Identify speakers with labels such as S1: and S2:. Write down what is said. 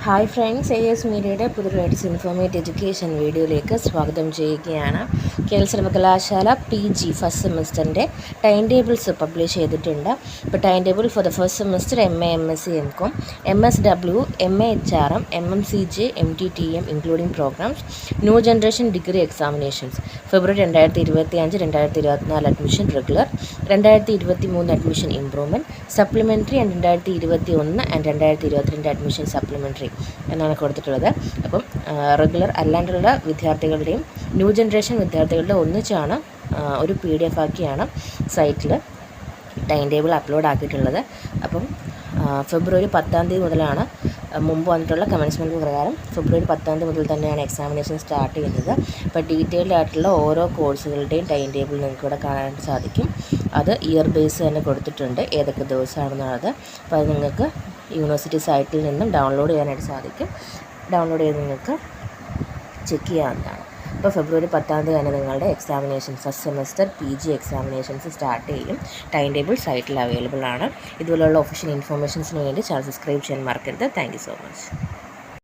S1: Hi friends, AS മീഡിയയുടെ പുതിയ latest informative education വീഡിയോയിലേക്ക് സ്വാഗതം ചെയ്യുകയാണ്. കേരള സർവകലാശാല PG ഫസ്റ്റ് സെമസ്റ്ററിൻ്റെ ടൈം ടേബിൾസ് പബ്ലിഷ് ചെയ്തിട്ടുണ്ട്. ഇപ്പോൾ time table for the first semester MA, MSc, MCom, MSW, MA HRM, MMCJ, MTTM including programmes, new generation degree examinations. February 2025, 2024 admission regular, 2023 admission improvement, supplementary and 2021 and 2022 admission supplementary എന്നാണ് കൊടുത്തിട്ടുള്ളത്. അപ്പം regular അല്ലാണ്ടുള്ള വിദ്യാർത്ഥികളുടെയും new generation വിദ്യാർത്ഥികളുടെ ഒന്നിച്ചാണ് ഒരു PDF ആക്കിയാണ് സൈറ്റിൽ time table upload ആക്കിയിട്ടുള്ളത്. അപ്പം ഫെബ്രുവരി 10 മുതലാണ് മുമ്പ് വന്നിട്ടുള്ള കമൻസ്മെൻറ്റ് പ്രകാരം ഫെബ്രുവരി 10 മുതൽ തന്നെയാണ് എക്സാമിനേഷൻ സ്റ്റാർട്ട് ചെയ്യുന്നത്. അപ്പോൾ ഡീറ്റെയിൽഡ് ആയിട്ടുള്ള ഓരോ കോഴ്സുകളുടെയും ടൈം ടേബിൾ നിങ്ങൾക്ക് ഇവിടെ കാണാനായിട്ട് സാധിക്കും. അത് ഇയർ ബേസ് തന്നെ കൊടുത്തിട്ടുണ്ട്, ഏതൊക്കെ ദിവസമാണെന്നുള്ളത്. അപ്പോൾ അത് നിങ്ങൾക്ക് യൂണിവേഴ്സിറ്റി സൈറ്റിൽ നിന്നും ഡൗൺലോഡ് ചെയ്യാനായിട്ട് സാധിക്കും. ഡൗൺലോഡ് ചെയ്ത് നിങ്ങൾക്ക് ചെക്ക് ചെയ്യാവുന്നതാണ്. അപ്പോൾ ഫെബ്രുവരി 10 തന്നെ നിങ്ങളുടെ examination first semester PG examinations start ചെയ്യും. ടൈം ടേബിൾ സൈറ്റിൽ അവൈലബിൾ ആണ്. ഇതുപോലുള്ള ഒഫീഷ്യൽ ഇൻഫർമേഷൻസിന് വേണ്ടി ചാനൽ സബ്സ്ക്രൈബ് ചെയ്യാൻ മറക്കരുത്. Thank you so much.